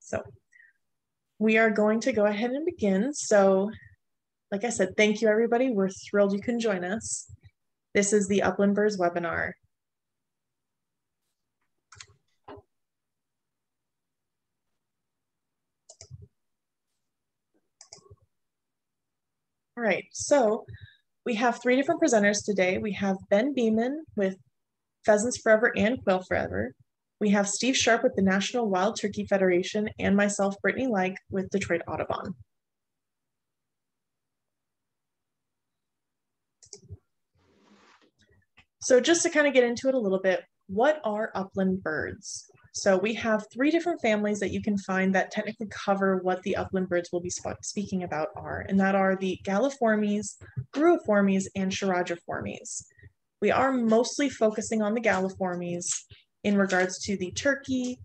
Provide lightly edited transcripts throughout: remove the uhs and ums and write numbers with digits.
So we are going to go ahead and begin. So like I said, thank you everybody. We're thrilled you can join us. This is the Upland Birds webinar. All right, so we have three different presenters today. We have Ben Beaman with Pheasants Forever and Quail Forever. We have Steve Sharp with the National Wild Turkey Federation, and myself, Brittany Like, with Detroit Audubon. So just to kind of get into it a little bit, what are upland birds? So we have three different families that you can find that technically cover what the upland birds will be speaking about are, and that are the Galliformes, Gruiformes, and Charagiformes. We are mostly focusing on the Galliformes in regards to the turkey,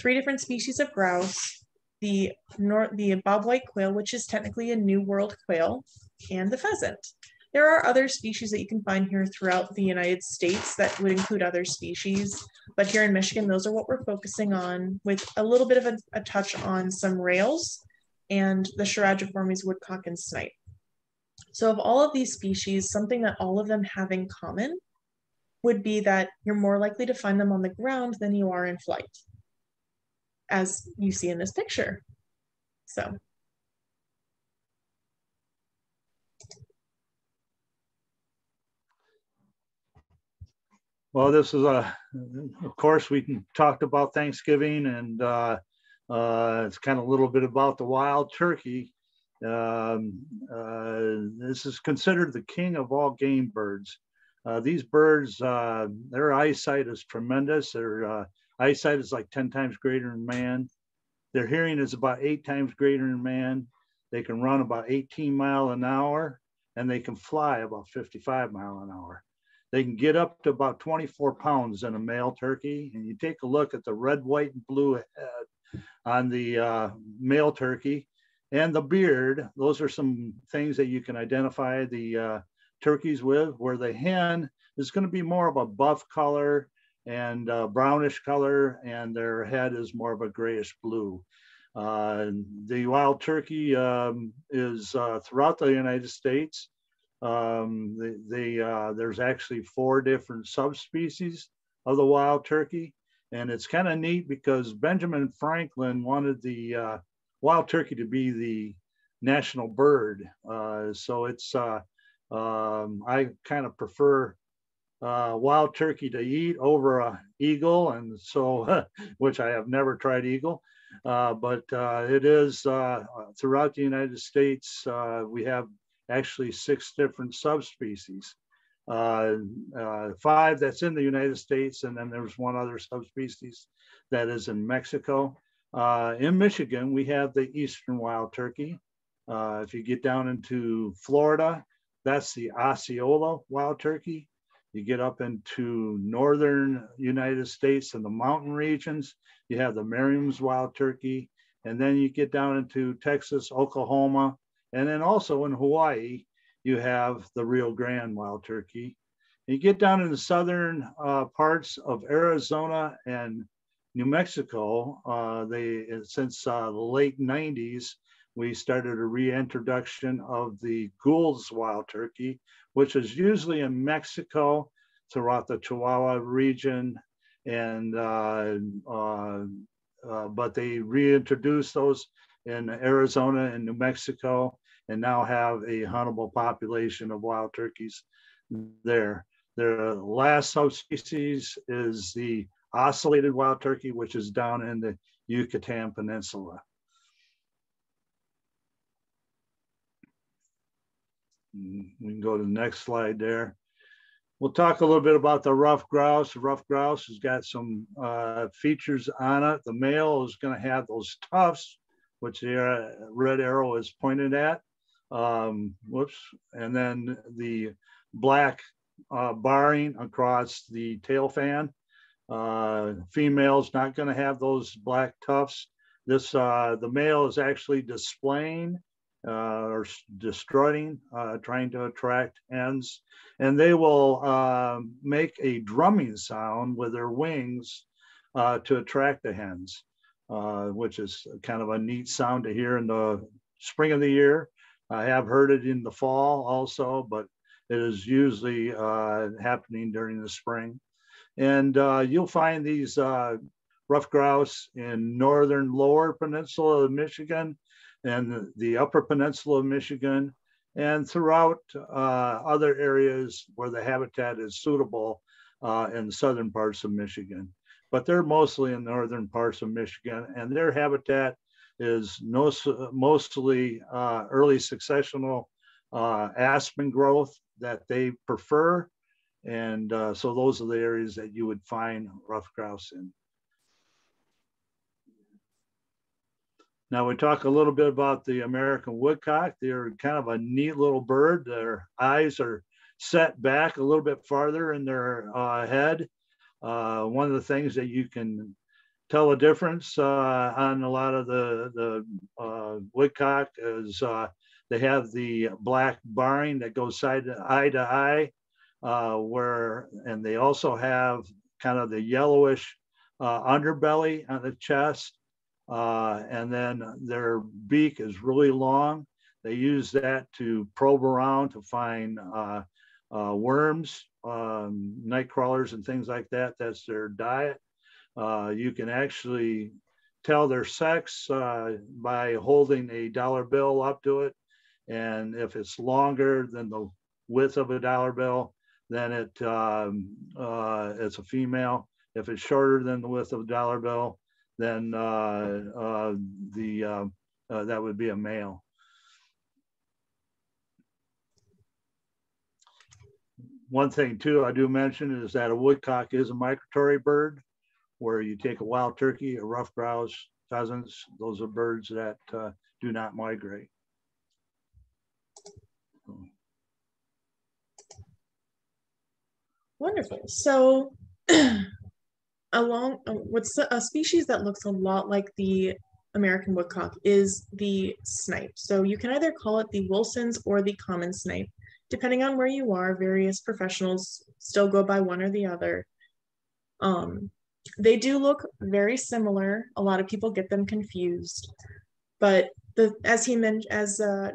three different species of grouse, the bobwhite quail, which is technically a New World quail, and the pheasant. There are other species that you can find here throughout the United States that would include other species, but here in Michigan, those are what we're focusing on, with a little bit of a touch on some rails and the Charagiformes, woodcock, and snipe. So of all of these species, something that all of them have in common would be that you're more likely to find them on the ground than you are in flight, as you see in this picture. So. Well, this is of course, we talked about Thanksgiving, and it's kind of a little bit about the wild turkey. This is considered the king of all game birds. These birds, their eyesight is tremendous. Their eyesight is like 10 times greater than man. Their hearing is about 8 times greater than man. They can run about 18 miles an hour, and they can fly about 55 miles an hour. They can get up to about 24 pounds in a male turkey. And you take a look at the red, white, and blue head on the male turkey and the beard. Those are some things that you can identify the turkeys with, where the hen is going to be more of a buff color and brownish color, and their head is more of a grayish blue. The wild turkey is throughout the United States. There's actually 4 different subspecies of the wild turkey, and it's kind of neat because Benjamin Franklin wanted the wild turkey to be the national bird. So it's I kind of prefer wild turkey to eat over a eagle, and so which I have never tried eagle, but it is throughout the United States. We have actually 6 different subspecies, 5 that's in the United States, and then there's 1 other subspecies that is in Mexico. In Michigan, we have the eastern wild turkey. If you get down into Florida, that's the Osceola wild turkey. You get up into northern United States and the mountain regions, you have the Merriam's wild turkey. And then you get down into Texas, Oklahoma, and then also in Hawaii, you have the Rio Grande wild turkey. You get down in the southern parts of Arizona and New Mexico, since the late 90s, we started a reintroduction of the Gould's wild turkey, which is usually in Mexico throughout the Chihuahua region. And but they reintroduced those in Arizona and New Mexico, and now have a huntable population of wild turkeys there. The last subspecies is the ocellated wild turkey, which is down in the Yucatan Peninsula. We can go to the next slide there. We'll talk a little bit about the rough grouse. The rough grouse has got some features on it. The male is going to have those tufts, which the red arrow is pointed at. Whoops. And then the black barring across the tail fan. Female's not going to have those black tufts. This the male is actually displaying or destroying, trying to attract hens, and they will make a drumming sound with their wings to attract the hens. which is kind of a neat sound to hear in the spring of the year. I have heard it in the fall also, but it is usually happening during the spring. And you'll find these ruffed grouse in northern lower peninsula of Michigan and the upper peninsula of Michigan, and throughout other areas where the habitat is suitable in the southern parts of Michigan. But they're mostly in northern parts of Michigan, and their habitat is mostly early successional aspen growth that they prefer. And so those are the areas that you would find ruffed grouse in. Now we talk a little bit about the American woodcock. They're kind of a neat little bird. Their eyes are set back a little bit farther in their head. One of the things that you can tell a difference on a lot of the woodcock is they have the black barring that goes side to eye, and they also have kind of the yellowish underbelly on the chest, and then their beak is really long. They use that to probe around to find worms, night crawlers, and things like that. That's their diet. You can actually tell their sex by holding a dollar bill up to it. And if it's longer than the width of a dollar bill, then it's a female. If it's shorter than the width of a dollar bill, then that would be a male. One thing too I do mention is that a woodcock is a migratory bird, where you take a wild turkey, a ruffed grouse, pheasants. Those are birds that do not migrate. Wonderful. So what's a species that looks a lot like the American woodcock is the snipe. So you can either call it the Wilson's or the common snipe. Depending on where you are, various professionals still go by one or the other. They do look very similar. A lot of people get them confused, but as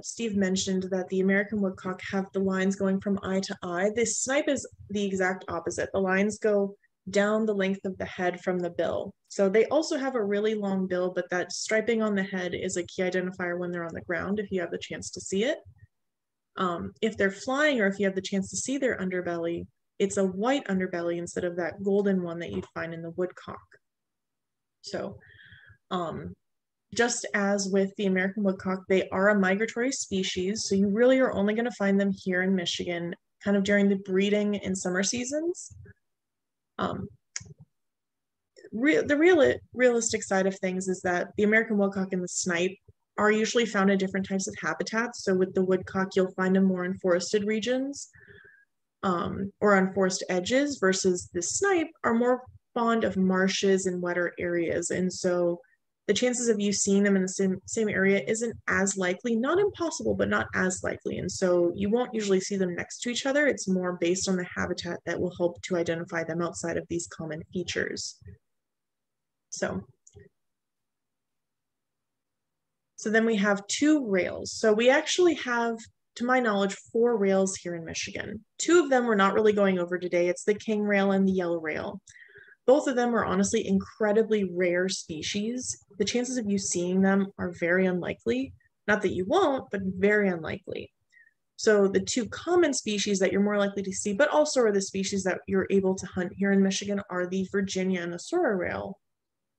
Steve mentioned, that the American woodcock have the lines going from eye to eye. The snipe is the exact opposite. The lines go down the length of the head from the bill. So they also have a really long bill, but that striping on the head is a key identifier when they're on the ground, if you have the chance to see it. If they're flying, or if you have the chance to see their underbelly, it's a white underbelly instead of that golden one that you'd find in the woodcock. So just as with the American woodcock, they are a migratory species. So you really are only going to find them here in Michigan, kind of during the breeding and summer seasons. The realistic side of things is that the American woodcock and the snipe are usually found in different types of habitats. So with the woodcock, you'll find them more in forested regions or on forest edges, versus the snipe are more fond of marshes and wetter areas. And so the chances of you seeing them in the same area isn't as likely, not impossible, but not as likely. And so you won't usually see them next to each other. It's more based on the habitat that will help to identify them outside of these common features. So then we have two rails. So we actually have, to my knowledge, 4 rails here in Michigan. 2 of them we're not really going over today. It's the king rail and the yellow rail. Both of them are honestly incredibly rare species. The chances of you seeing them are very unlikely. Not that you won't, but very unlikely. So the 2 common species that you're more likely to see, but also are the species that you're able to hunt here in Michigan, are the Virginia and the Sora rail.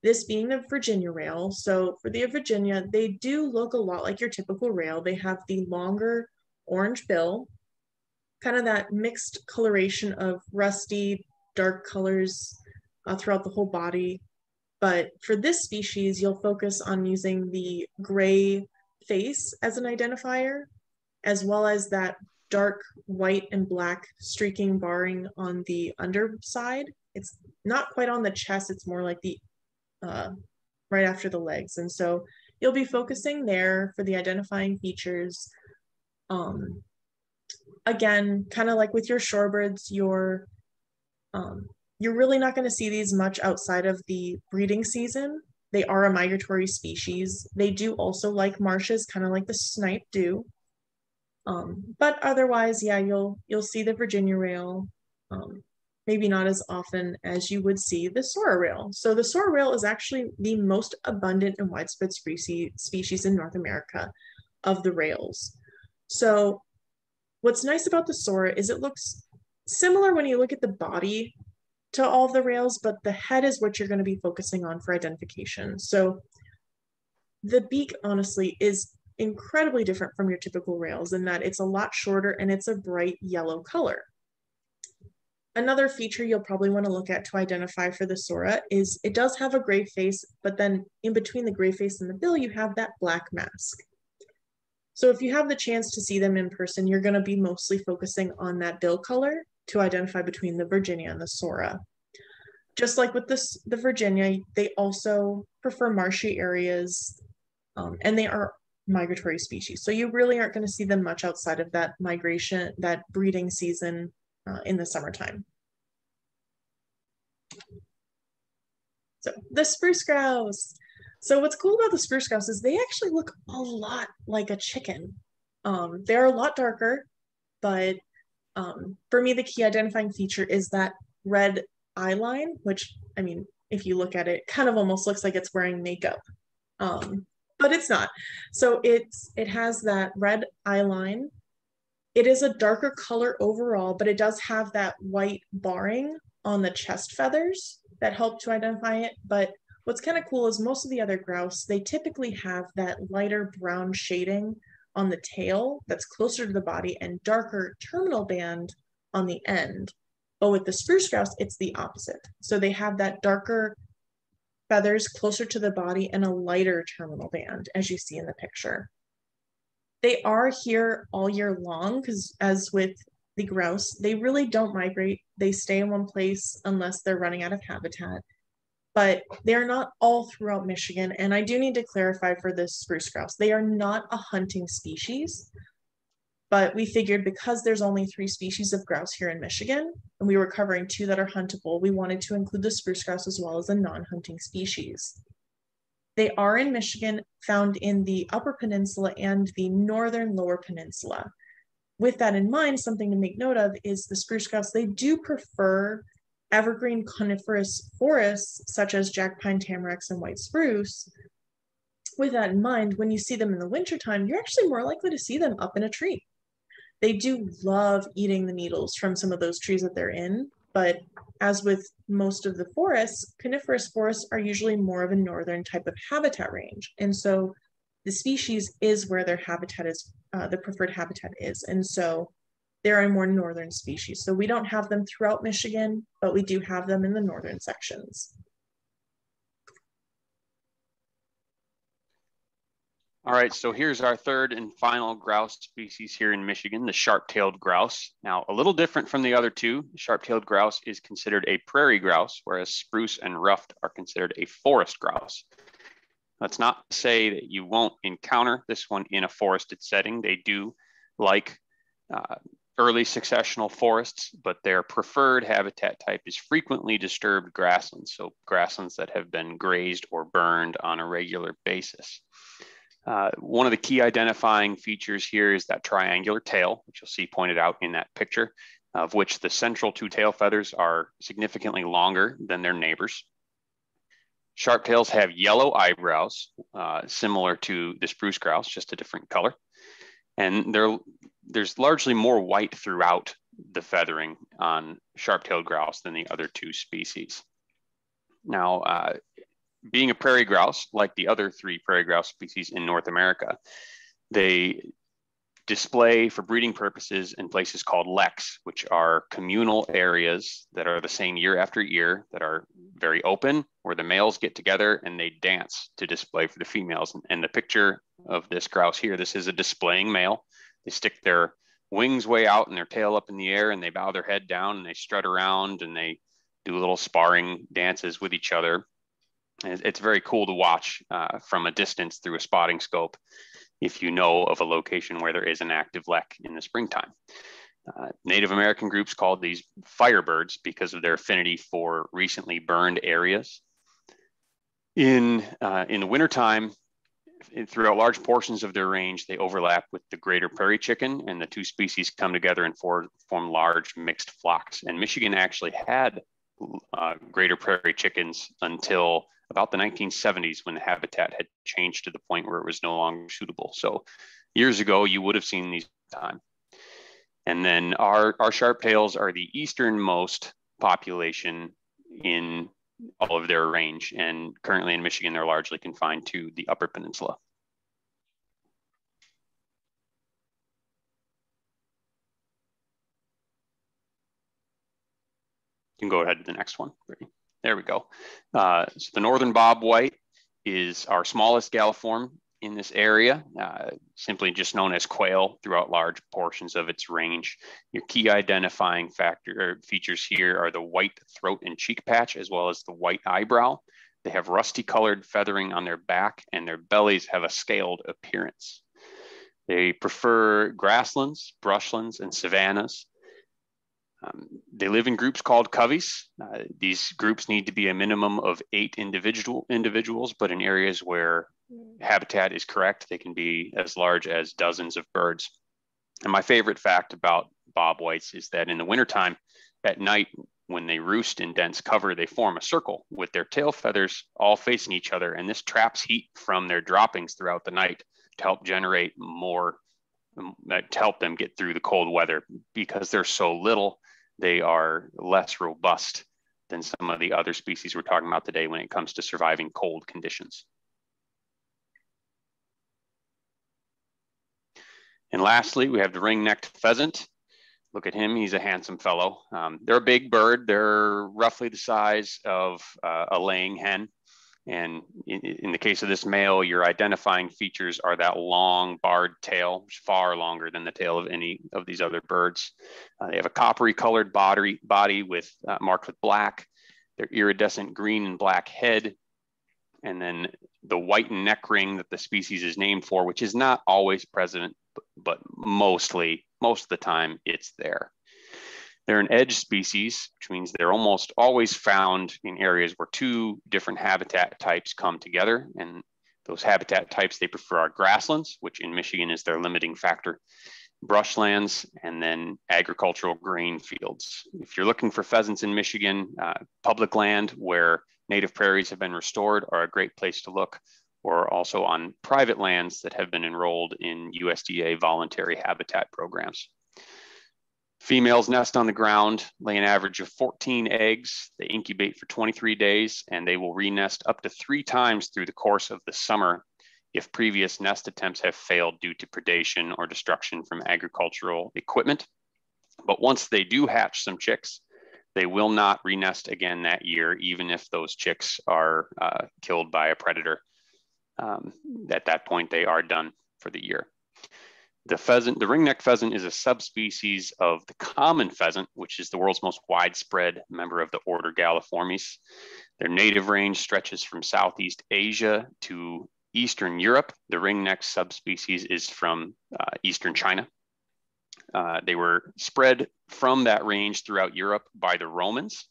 This being the Virginia rail. So for the Virginia, they do look a lot like your typical rail. They have the longer orange bill, kind of that mixed coloration of rusty, dark colors throughout the whole body. But for this species, you'll focus on using the gray face as an identifier, as well as that dark white and black streaking barring on the underside. It's not quite on the chest, it's more like the right after the legs. And so you'll be focusing there for the identifying features. Again, kind of like with your shorebirds, you're really not going to see these much outside of the breeding season. They are a migratory species. They do also like marshes, kind of like the snipe do. But otherwise, yeah, you'll see the Virginia rail, maybe not as often as you would see the Sora rail. So the Sora rail is actually the most abundant and widespread species in North America of the rails. So what's nice about the Sora is it looks similar when you look at the body to all of the rails, but the head is what you're going to be focusing on for identification. So the beak, honestly, is incredibly different from your typical rails in that it's a lot shorter and it's a bright yellow color. Another feature you'll probably want to look at to identify for the Sora is it does have a gray face, but then in between the gray face and the bill, you have that black mask. So if you have the chance to see them in person, you're going to be mostly focusing on that bill color to identify between the Virginia and the Sora. Just like with the Virginia, they also prefer marshy areas, and they are migratory species. So you really aren't going to see them much outside of that migration, that breeding season in the summertime. So the spruce grouse. So what's cool about the spruce grouse is they actually look a lot like a chicken. They're a lot darker, but for me, the key identifying feature is that red eye line, which, I mean, if you look at it, kind of almost looks like it's wearing makeup, but it's not. So it has that red eye line. It is a darker color overall, but it does have that white barring on the chest feathers that help to identify it. But what's kind of cool is most of the other grouse, they typically have that lighter brown shading on the tail that's closer to the body and darker terminal band on the end. But with the spruce grouse, it's the opposite. So they have that darker feathers closer to the body and a lighter terminal band, as you see in the picture. They are here all year long because, as with the grouse, they really don't migrate. They stay in one place unless they're running out of habitat. But they're not all throughout Michigan. And I do need to clarify for this spruce grouse, they are not a hunting species. But we figured because there's only 3 species of grouse here in Michigan, and we were covering 2 that are huntable, we wanted to include the spruce grouse as well as a non-hunting species. They are in Michigan, found in the Upper Peninsula and the northern Lower Peninsula. With that in mind, something to make note of is the spruce grouse, they do prefer evergreen coniferous forests such as jack pine, tamaracks, and white spruce. With that in mind, when you see them in the wintertime, you're actually more likely to see them up in a tree. They do love eating the needles from some of those trees that they're in, but as with most of the forests, coniferous forests are usually more of a northern type of habitat range. And so the species is where their habitat is, the preferred habitat is. And so they're a more northern species. So we don't have them throughout Michigan, but we do have them in the northern sections. All right, so here's our third and final grouse species here in Michigan, the sharp-tailed grouse. Now, a little different from the other two, sharp-tailed grouse is considered a prairie grouse, whereas spruce and ruffed are considered a forest grouse. That's not to say that you won't encounter this one in a forested setting. They do like early successional forests, but their preferred habitat type is frequently disturbed grasslands, so grasslands that have been grazed or burned on a regular basis. One of the key identifying features here is that triangular tail, which you'll see pointed out in that picture, of which the central 2 tail feathers are significantly longer than their neighbors. Sharp-tails have yellow eyebrows, similar to the spruce grouse, just a different color. And there's largely more white throughout the feathering on sharp-tailed grouse than the other 2 species. Now, being a prairie grouse, like the other 3 prairie grouse species in North America, they display for breeding purposes in places called leks, which are communal areas that are the same year after year, that are very open, where the males get together and they dance to display for the females. And the picture of this grouse here, this is a displaying male. They stick their wings way out and their tail up in the air, and they bow their head down and they strut around and they do little sparring dances with each other. It's very cool to watch from a distance through a spotting scope if you know of a location where there is an active lek in the springtime. Native American groups called these firebirds because of their affinity for recently burned areas. In the wintertime, throughout large portions of their range, they overlap with the greater prairie chicken, and the two species come together and form large mixed flocks. And Michigan actually had greater prairie chickens until about the 1970s, when the habitat had changed to the point where it was no longer suitable. So years ago, you would have seen these time. And then our sharp-tails are the easternmost population in all of their range. And currently in Michigan, they're largely confined to the Upper Peninsula. You can go ahead to the next one. There we go. So the northern bobwhite is our smallest galliform in this area, simply just known as quail throughout large portions of its range. Your key identifying features here are the white throat and cheek patch, as well as the white eyebrow. They have rusty colored feathering on their back, and their bellies have a scaled appearance. They prefer grasslands, brushlands, and savannas. They live in groups called coveys. These groups need to be a minimum of 8 individuals, but in areas where habitat is correct, they can be as large as dozens of birds. And my favorite fact about bobwhites is that in the wintertime, at night, when they roost in dense cover, they form a circle with their tail feathers all facing each other, and this traps heat from their droppings throughout the night to help generate more, to help them get through the cold weather. Because they're so little, they are less robust than some of the other species we're talking about today when it comes to surviving cold conditions. And lastly, we have the ring-necked pheasant. Look at him, he's a handsome fellow. They're a big bird. They're roughly the size of a laying hen. And in the case of this male, your identifying features are that long barred tail, which is far longer than the tail of any of these other birds. They have a coppery colored body with marked with black, their iridescent green and black head, and then the white neck ring that the species is named for, which is not always present, but most of the time it's there. They're an edge species, which means they're almost always found in areas where 2 different habitat types come together. And those habitat types they prefer are grasslands, which in Michigan is their limiting factor, brushlands, and then agricultural grain fields. If you're looking for pheasants in Michigan, public land where native prairies have been restored are a great place to look, or also on private lands that have been enrolled in USDA voluntary habitat programs. Females nest on the ground, lay an average of 14 eggs. They incubate for 23 days, and they will re-nest up to 3 times through the course of the summer if previous nest attempts have failed due to predation or destruction from agricultural equipment. But once they do hatch some chicks, they will not re-nest again that year, even if those chicks are killed by a predator. At that point, they are done for the year. The ring-necked pheasant is a subspecies of the common pheasant, which is the world's most widespread member of the order Galliformes. Their native range stretches from Southeast Asia to Eastern Europe. The ring-necked subspecies is from Eastern China. They were spread from that range throughout Europe by the Romans,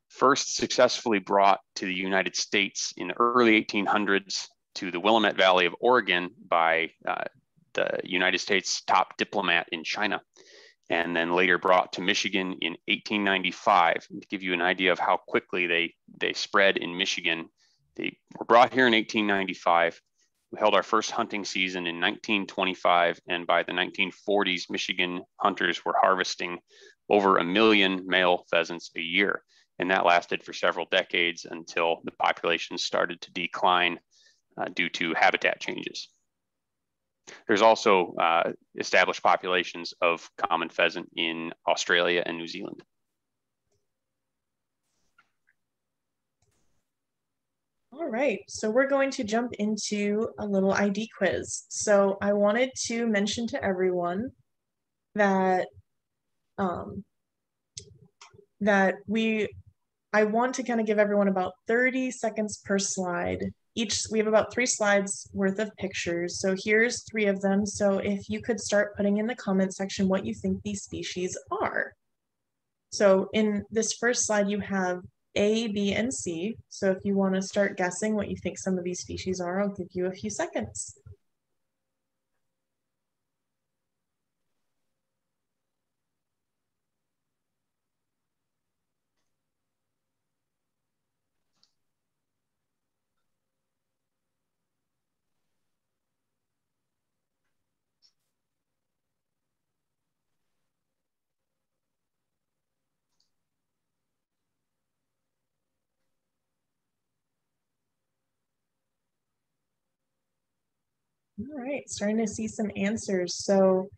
first successfully brought to the United States in the early 1800s to the Willamette Valley of Oregon by the United States top diplomat in China, and then later brought to Michigan in 1895. And to give you an idea of how quickly they spread in Michigan, they were brought here in 1895. We held our first hunting season in 1925, and by the 1940s, Michigan hunters were harvesting over 1 million male pheasants a year. And that lasted for several decades until the population started to decline due to habitat changes. There's also established populations of common pheasant in Australia and New Zealand. All right, so we're going to jump into a little ID quiz. So I wanted to mention to everyone that I want to kind of give everyone about 30 seconds per slide. We have about 3 slides worth of pictures. So here's 3 of them. So if you could start putting in the comment section what you think these species are. So in this first slide, you have A, B, and C. So if you want to start guessing what you think some of these species are, I'll give you a few seconds. All right, starting to see some answers. So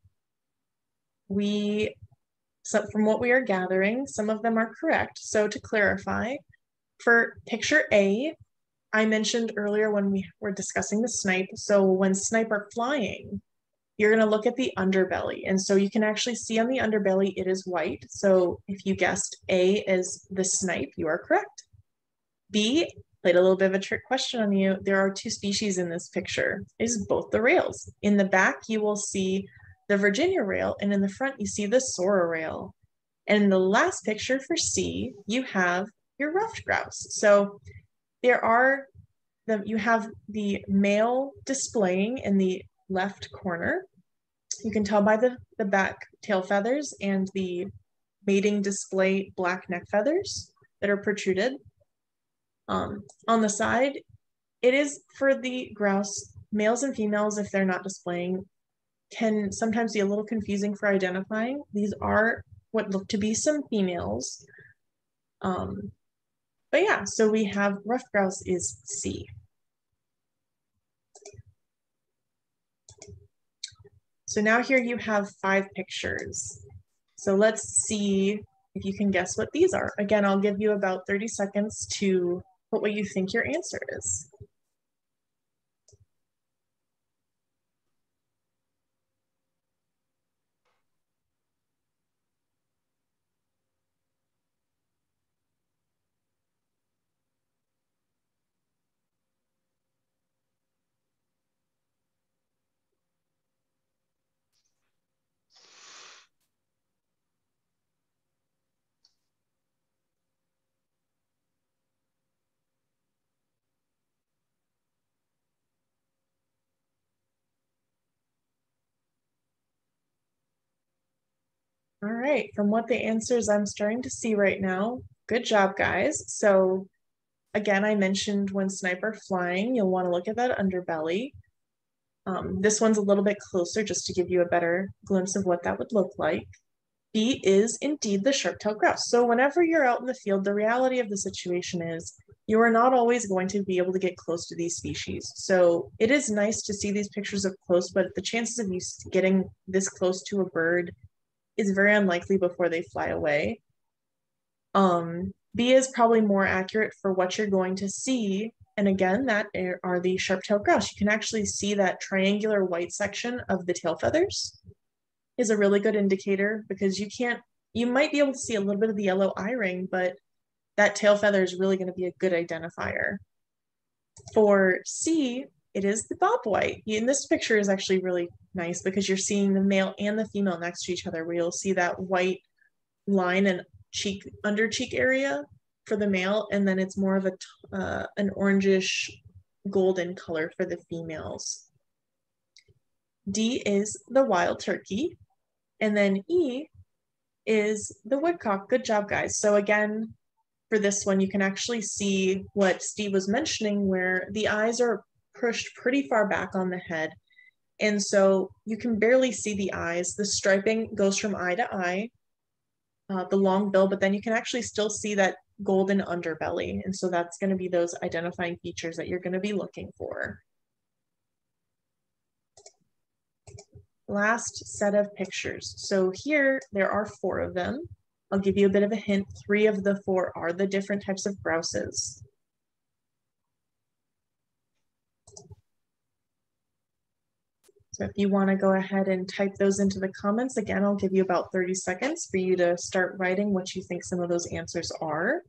from what we are gathering, some of them are correct. So to clarify, for picture A, I mentioned earlier when we were discussing the snipe. So when snipe are flying, you're going to look at the underbelly. And so you can actually see on the underbelly, it is white. So if you guessed A as the snipe, you are correct. B, played a little bit of a trick question on you. There are two species in this picture. It is both the rails. In the back, you will see the Virginia rail, and in the front, you see the Sora rail. And in the last picture for C, you have your ruffed grouse. So you have the male displaying in the left corner. You can tell by the back tail feathers and the mating display black neck feathers that are protruded. On the side, it is for the grouse, males and females, if they're not displaying, can sometimes be a little confusing for identifying. These are what look to be some females. But yeah, so we have ruffed grouse is C. So now here you have 5 pictures. So let's see if you can guess what these are. Again, I'll give you about 30 seconds to put what you think your answer is. All right, from what the answers I'm starting to see right now, good job, guys. So again, I mentioned when sniper flying, you'll want to look at that underbelly. This one's a little bit closer just to give you a better glimpse of what that would look like. B is indeed the sharp-tailed grouse. So whenever you're out in the field, the reality of the situation is you are not always going to be able to get close to these species. So it is nice to see these pictures up close, but the chances of you getting this close to a bird is very unlikely before they fly away. B is probably more accurate for what you're going to see. And again, that are the sharp-tailed grouse. You can actually see that triangular white section of the tail feathers is a really good indicator because you might be able to see a little bit of the yellow eye ring, but that tail feather is really going to be a good identifier. For C, it is the bobwhite. And this picture is actually really nice because you're seeing the male and the female next to each other, where you'll see that white line and under cheek area for the male, and then it's more of an orangish golden color for the females. D is the wild turkey, and then E is the woodcock. Good job, guys. So again, for this one, you can actually see what Steve was mentioning, where the eyes are pushed pretty far back on the head. And so you can barely see the eyes. The striping goes from eye to eye, the long bill, but then you can actually still see that golden underbelly. And so that's going to be those identifying features that you're going to be looking for. Last set of pictures. So here there are 4 of them. I'll give you a bit of a hint. 3 of the 4 are the different types of grouses. So if you want to go ahead and type those into the comments, again, I'll give you about 30 seconds for you to start writing what you think some of those answers are.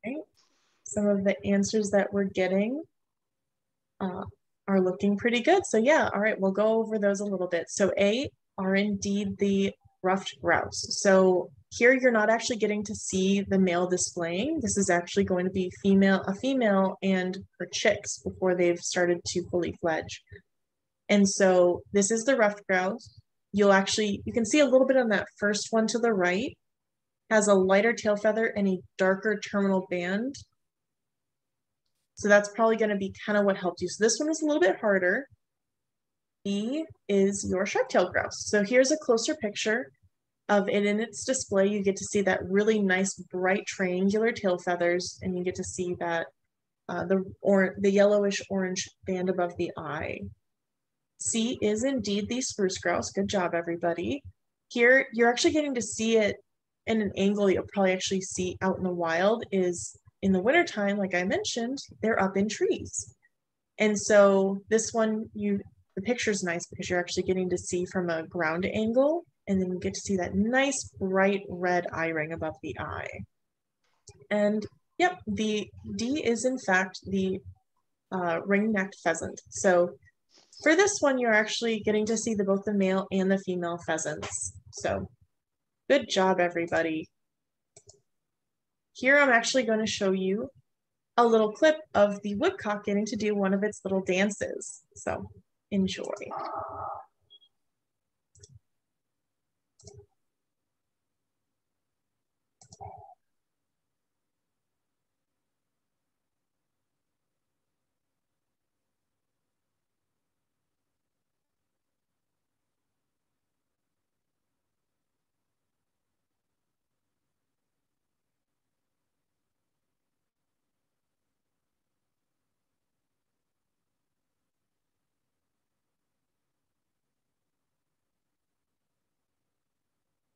Right. Some of the answers that we're getting are looking pretty good. So yeah, all right, we'll go over those a little bit. So A are indeed the ruffed grouse. So here you're not actually getting to see the male displaying. This is actually going to be a female and her chicks before they've started to fully fledge. And so this is the ruffed grouse. You can see a little bit on that first one to the right, has a lighter tail feather and a darker terminal band. So that's probably going to be kind of what helped you. So this one is a little bit harder. B is your sharp-tailed grouse. So here's a closer picture of it in its display. You get to see that really nice bright triangular tail feathers, and you get to see that the yellowish orange band above the eye. C is indeed the spruce grouse. Good job, everybody. Here, you're actually getting to see it in an angle you'll probably actually see out in the wild. Is in the wintertime, like I mentioned, they're up in trees. And so this one, the picture's nice because you're actually getting to see from a ground angle, and then you get to see that nice bright red eye ring above the eye. And yep, the D is in fact the ring-necked pheasant. So for this one, you're actually getting to see both the male and the female pheasants. So good job, everybody. Here I'm actually going to show you a little clip of the woodcock getting to do one of its little dances. So enjoy.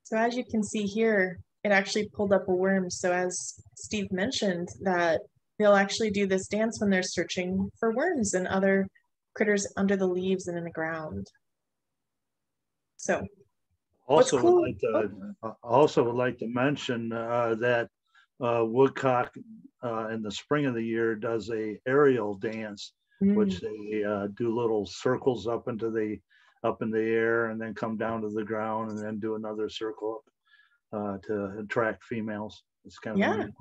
So as you can see here, it actually pulled up a worm. So as Steve mentioned, that they'll actually do this dance when they're searching for worms and other critters under the leaves and in the ground. So what's Also, cool? would like to mention that woodcock in the spring of the year does a aerial dance, which they do little circles up in the air and then come down to the ground and then do another circle up to attract females. It's kind of a neat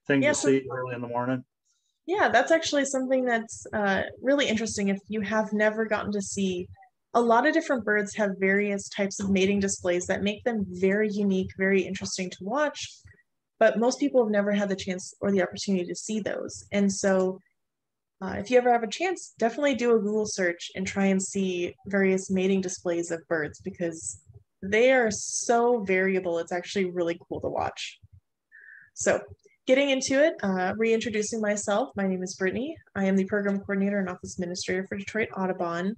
thing to see early in the morning. Yeah, that's actually something that's really interesting. If you have never gotten to see, a lot of different birds have various types of mating displays that make them very unique, very interesting to watch, but most people have never had the chance or the opportunity to see those. And so if you ever have a chance, definitely do a Google search and try and see various mating displays of birds because they are so variable. It's actually really cool to watch. So getting into it, reintroducing myself, my name is Brittany. I am the program coordinator and office administrator for Detroit Audubon.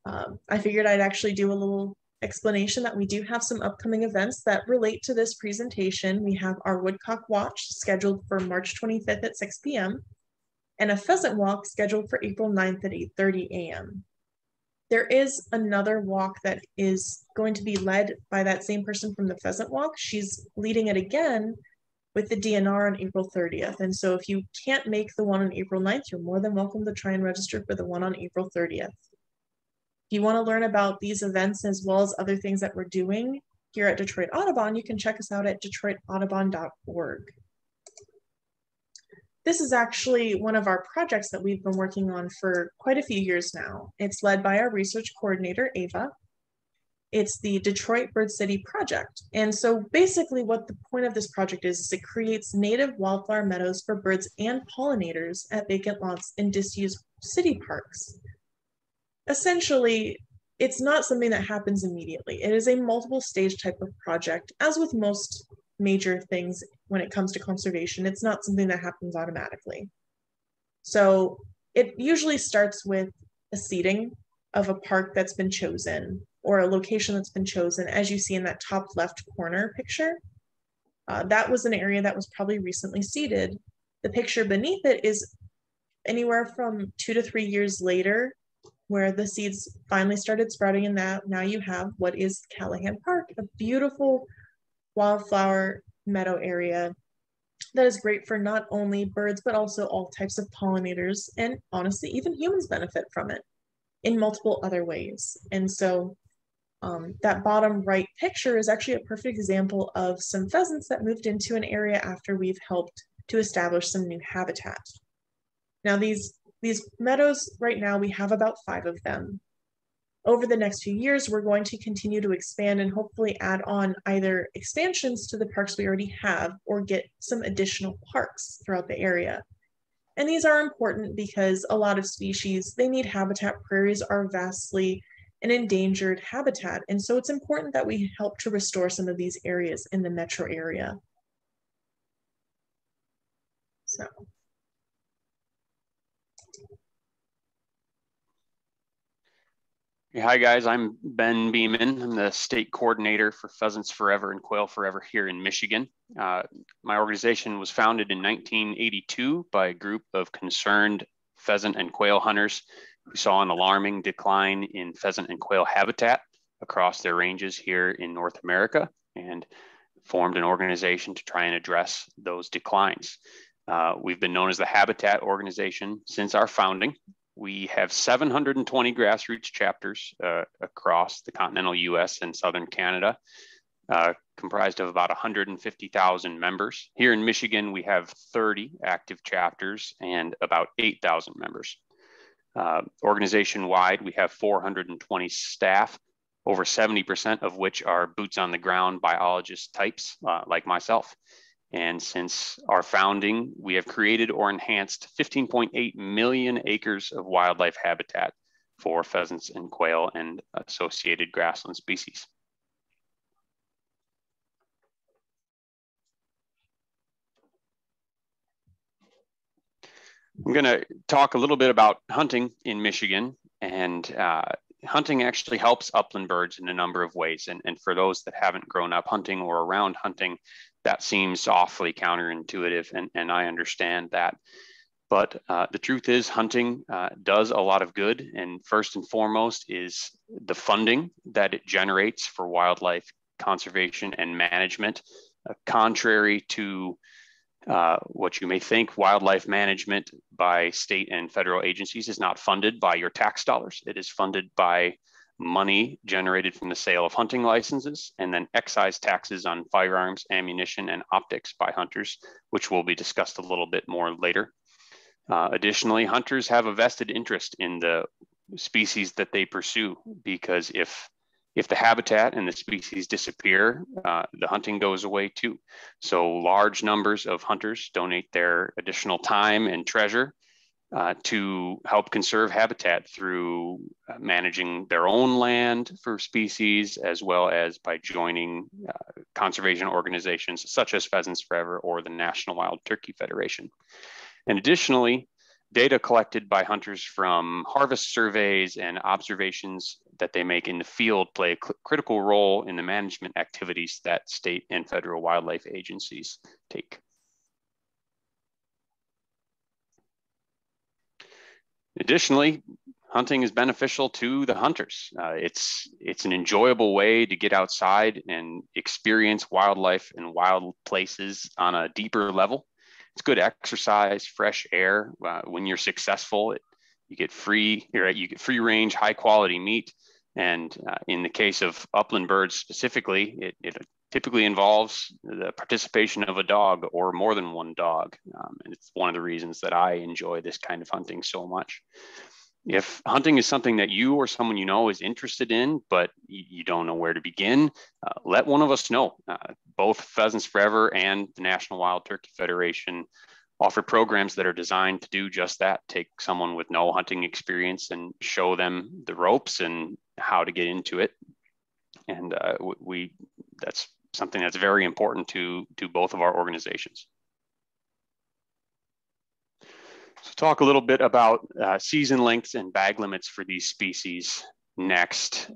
I figured I'd actually do a little explanation that we do have some upcoming events that relate to this presentation. We have our Woodcock Watch scheduled for March 25th at 6 p.m. and a pheasant walk scheduled for April 9th at 8:30 a.m. There is another walk that is going to be led by that same person from the pheasant walk. She's leading it again with the DNR on April 30th. And so if you can't make the one on April 9th, you're more than welcome to try and register for the one on April 30th. If you want to learn about these events as well as other things that we're doing here at Detroit Audubon, you can check us out at detroitaudubon.org. This is actually one of our projects that we've been working on for quite a few years now. It's led by our research coordinator, Ava. It's the Detroit Bird City Project. And so basically what the point of this project is it creates native wildflower meadows for birds and pollinators at vacant lots in disused city parks. Essentially, it's not something that happens immediately. It is a multiple stage type of project. As with most major things when it comes to conservation, it's not something that happens automatically. So it usually starts with a seeding of a park that's been chosen or a location that's been chosen, as you see in that top left corner picture. That was an area that was probably recently seeded. The picture beneath it is anywhere from 2 to 3 years later, where the seeds finally started sprouting, and now you have what is Callahan Park, a beautiful wildflower meadow area that is great for not only birds, but also all types of pollinators. And honestly, even humans benefit from it in multiple other ways. And so that bottom right picture is actually a perfect example of some pheasants that moved into an area after we've helped to establish some new habitat. Now these meadows, right now we have about 5 of them. Over the next few years, we're going to continue to expand and hopefully add on either expansions to the parks we already have or get some additional parks throughout the area. And these are important because a lot of species, they need habitat. Prairies are vastly an endangered habitat. And so it's important that we help to restore some of these areas in the metro area. So. Hi guys, I'm Ben Beaman. I'm the state coordinator for Pheasants Forever and Quail Forever here in Michigan. My organization was founded in 1982 by a group of concerned pheasant and quail hunters who saw an alarming decline in pheasant and quail habitat across their ranges here in North America and formed an organization to try and address those declines. We've been known as the Habitat Organization since our founding. We have 720 grassroots chapters across the continental US and southern Canada, comprised of about 150,000 members. Here in Michigan, we have 30 active chapters and about 8,000 members. Organization-wide, we have 420 staff, over 70% of which are boots on the ground biologist types like myself. And since our founding, we have created or enhanced 15.8 million acres of wildlife habitat for pheasants and quail and associated grassland species. I'm going to talk a little bit about hunting in Michigan, and hunting actually helps upland birds in a number of ways. And for those that haven't grown up hunting or around hunting, that seems awfully counterintuitive, and I understand that. But the truth is hunting does a lot of good. And first and foremost is the funding that it generates for wildlife conservation and management. Contrary to what you may think, wildlife management by state and federal agencies is not funded by your tax dollars. It is funded by money generated from the sale of hunting licenses and then excise taxes on firearms, ammunition, and optics by hunters, which will be discussed a little bit more later. Additionally, hunters have a vested interest in the species that they pursue, because if the habitat and the species disappear, the hunting goes away too. So large numbers of hunters donate their additional time and treasure to help conserve habitat through managing their own land for species, as well as by joining conservation organizations such as Pheasants Forever or the National Wild Turkey Federation. And additionally, data collected by hunters from harvest surveys and observations that they make in the field play a critical role in the management activities that state and federal wildlife agencies take. Additionally, hunting is beneficial to the hunters. It's an enjoyable way to get outside and experience wildlife and wild places on a deeper level. It's good exercise, fresh air. When you're successful, you get free range, high quality meat. And in the case of upland birds specifically, it typically involves the participation of a dog or more than one dog. And it's one of the reasons that I enjoy this kind of hunting so much. If hunting is something that you or someone you know is interested in, but you don't know where to begin, let one of us know. Both Pheasants Forever and the National Wild Turkey Federation offer programs that are designed to do just that. Take someone with no hunting experience and show them the ropes and how to get into it. And that's something that's very important to both of our organizations. So talk a little bit about season lengths and bag limits for these species next.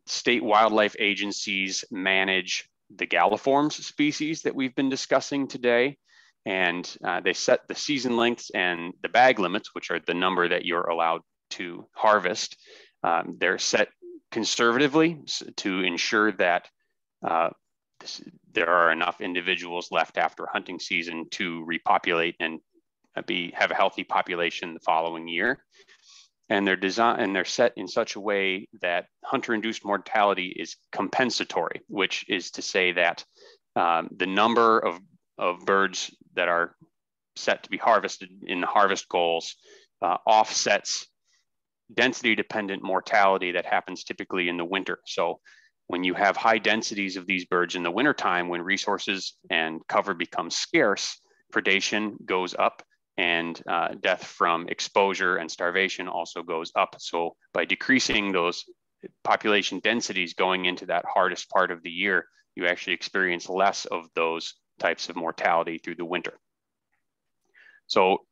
State wildlife agencies manage the galliforms species that we've been discussing today. And they set the season lengths and the bag limits, which are the number that you're allowed to harvest. They're set conservatively to ensure that there are enough individuals left after hunting season to repopulate and have a healthy population the following year. And they're set in such a way that hunter-induced mortality is compensatory, which is to say that the number of birds that are set to be harvested in the harvest goals offsets density-dependent mortality that happens typically in the winter. So when you have high densities of these birds in the wintertime, when resources and cover become scarce, predation goes up, and death from exposure and starvation also goes up. So by decreasing those population densities going into that hardest part of the year, you actually experience less of those types of mortality through the winter. So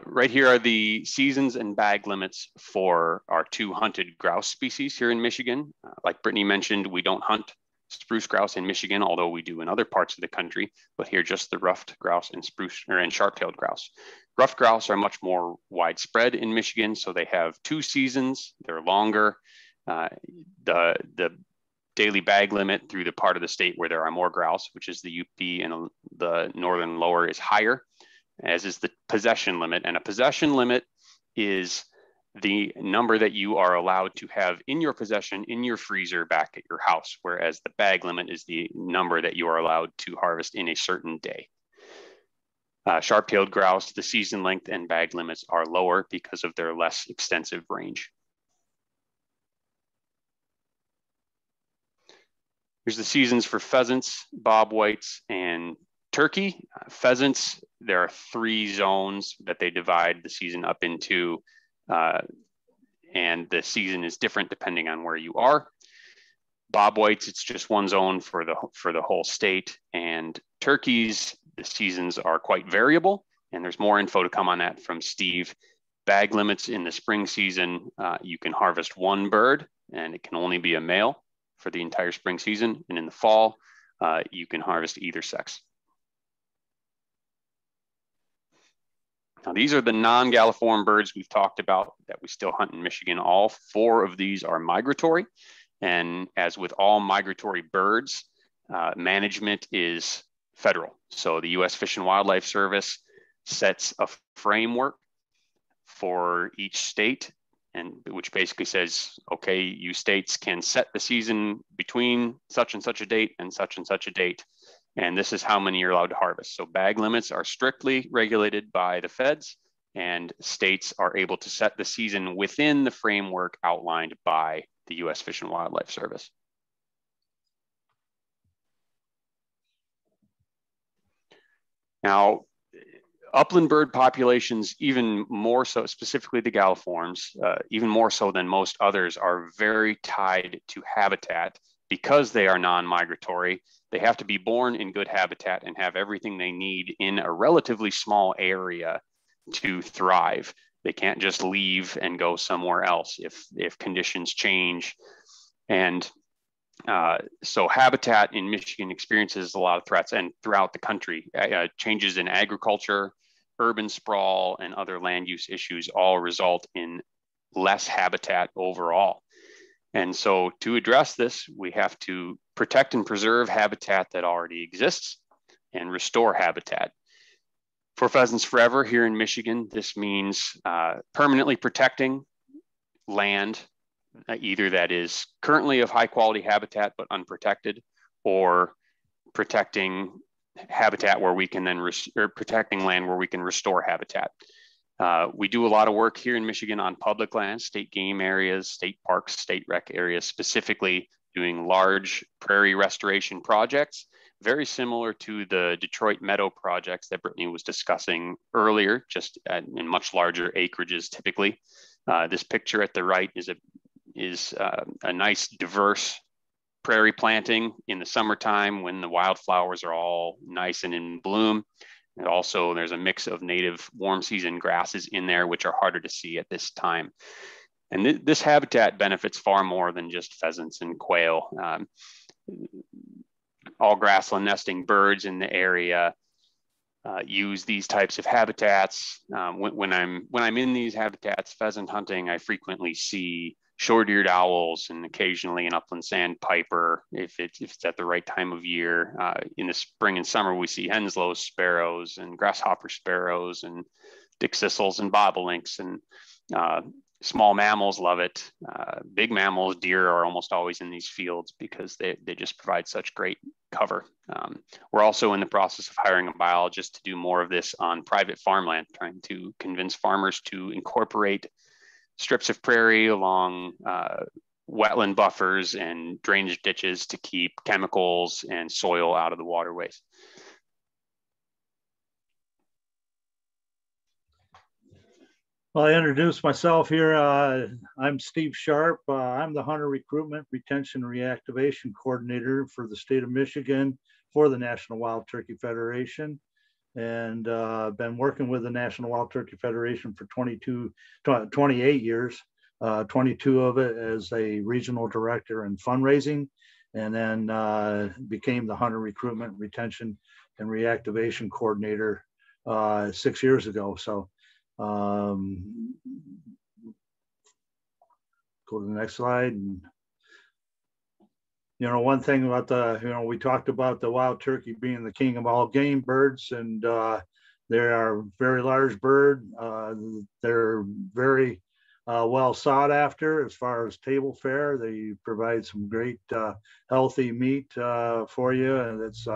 right here are the seasons and bag limits for our 2 hunted grouse species here in Michigan. Like Brittany mentioned, we don't hunt spruce grouse in Michigan, although we do in other parts of the country, but here just the ruffed grouse and sharp-tailed grouse. Ruffed grouse are much more widespread in Michigan, so they have 2 seasons, they're longer. The daily bag limit through the part of the state where there are more grouse, which is the UP and the northern lower, is higher, as is the possession limit. And a possession limit is the number that you are allowed to have in your possession in your freezer back at your house, whereas the bag limit is the number that you are allowed to harvest in a certain day. Sharp-tailed grouse, the season length and bag limits are lower because of their less extensive range. Here's the seasons for pheasants, bobwhites, and turkey. Pheasants, there are 3 zones that they divide the season up into, and the season is different depending on where you are. Bobwhites, it's just 1 zone for the whole state, and turkeys, the seasons are quite variable, and there's more info to come on that from Steve. Bag limits in the spring season, you can harvest 1 bird, and it can only be a male for the entire spring season, and in the fall, you can harvest either sex. Now, these are the non-galliform birds we've talked about that we still hunt in Michigan. All 4 of these are migratory. And as with all migratory birds, management is federal. So the U.S. Fish and Wildlife Service sets a framework for each state, and which basically says, okay, you states can set the season between such and such a date and such a date. And this is how many you're allowed to harvest. So bag limits are strictly regulated by the feds, and states are able to set the season within the framework outlined by the U.S. Fish and Wildlife Service. Now, upland bird populations, even more so, specifically the galliforms, even more so than most others, are very tied to habitat. Because they are non-migratory, they have to be born in good habitat and have everything they need in a relatively small area to thrive. They can't just leave and go somewhere else if conditions change. And so habitat in Michigan experiences a lot of threats, and throughout the country, changes in agriculture, urban sprawl, and other land use issues all result in less habitat overall. And so to address this, we have to protect and preserve habitat that already exists and restore habitat. For Pheasants Forever here in Michigan, this means permanently protecting land, either that is currently of high quality habitat but unprotected, or protecting habitat where we can then, protecting land where we can restore habitat. We do a lot of work here in Michigan on public lands, state game areas, state parks, state rec areas, specifically doing large prairie restoration projects, very similar to the Detroit Meadow projects that Brittany was discussing earlier, just in much larger acreages typically. This picture at the right is a nice diverse prairie planting in the summertime when the wildflowers are all nice and in bloom. And also there's a mix of native warm season grasses in there, which are harder to see at this time. And this habitat benefits far more than just pheasants and quail. All grassland nesting birds in the area use these types of habitats. When I'm in these habitats pheasant hunting, I frequently see short-eared owls, and occasionally an upland sandpiper if it's at the right time of year. In the spring and summer, we see henslow sparrows and grasshopper sparrows and dickcissels and bobolinks, and small mammals love it. Big mammals, deer, are almost always in these fields because they just provide such great cover. We're also in the process of hiring a biologist to do more of this on private farmland, trying to convince farmers to incorporate strips of prairie along wetland buffers and drainage ditches to keep chemicals and soil out of the waterways. Well, I introduced myself here. I'm Steve Sharp. I'm the Hunter Recruitment, Retention, Reactivation Coordinator for the state of Michigan for the National Wild Turkey Federation. And been working with the National Wild Turkey Federation for 28 years, 22 of it as a regional director in fundraising, and then became the Hunter Recruitment, Retention, and Reactivation Coordinator 6 years ago. So go to the next slide. And, you know, one thing about we talked about the wild turkey being the king of all game birds, and they are a very large bird. They're very well sought after as far as table fare. They provide some great healthy meat for you, and it's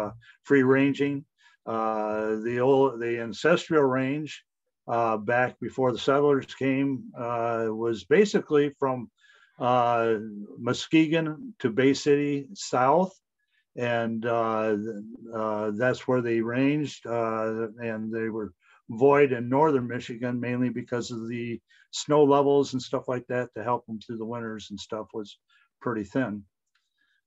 free ranging. The ancestral range back before the settlers came was basically from Muskegon to Bay City south, and that's where they ranged, and they were void in northern Michigan mainly because of the snow levels and stuff like that to help them through the winters and stuff was pretty thin.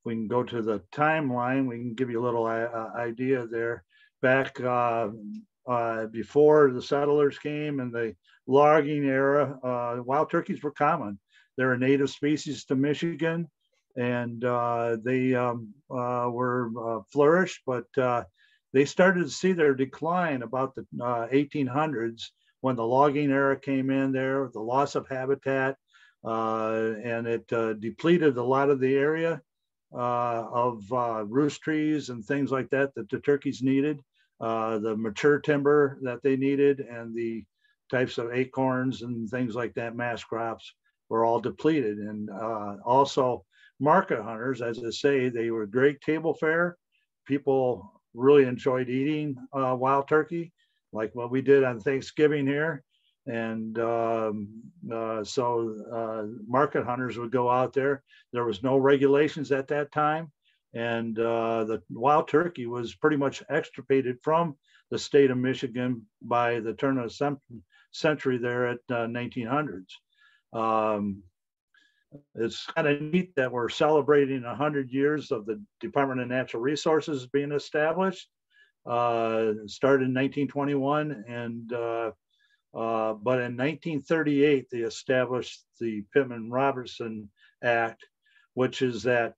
We can go to the timeline. We can give you a little idea there. Back before the settlers came and the logging era, wild turkeys were common. They're a native species to Michigan, and they were flourished, but they started to see their decline about the 1800s when the logging era came in there, the loss of habitat, and it depleted a lot of the area of roost trees and things like that that the turkeys needed, the mature timber that they needed, and the types of acorns and things like that, mass crops, were all depleted. And also market hunters, as I say, they were great table fare. People really enjoyed eating wild turkey, like what we did on Thanksgiving here. And so market hunters would go out there. There was no regulations at that time. And the wild turkey was pretty much extirpated from the state of Michigan by the turn of the century there at 1900s. It's kind of neat that we're celebrating 100 years of the Department of Natural Resources being established. It started in 1921, and but in 1938 they established the Pittman-Robertson Act, which is that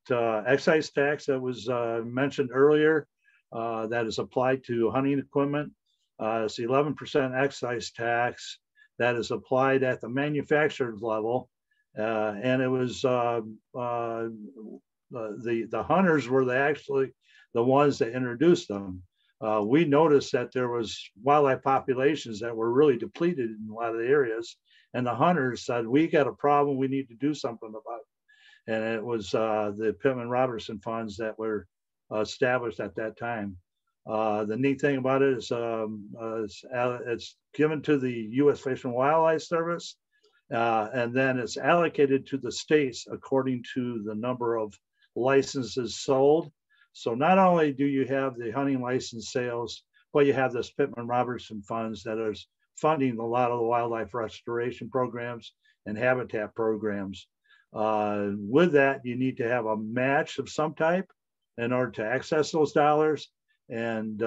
excise tax that was mentioned earlier that is applied to hunting equipment. It's the 11% excise tax that is applied at the manufacturer's level. And it was the hunters were actually the ones that introduced them. We noticed that there was wildlife populations that were really depleted in a lot of the areas, and the hunters said, we got a problem, we need to do something about it. And it was the Pittman-Robertson funds that were established at that time. The neat thing about it is it's given to the U.S. Fish and Wildlife Service, and then it's allocated to the states according to the number of licenses sold. So not only do you have the hunting license sales, but you have this Pittman-Robertson funds that is funding a lot of the wildlife restoration programs and habitat programs. With that, you need to have a match of some type in order to access those dollars. And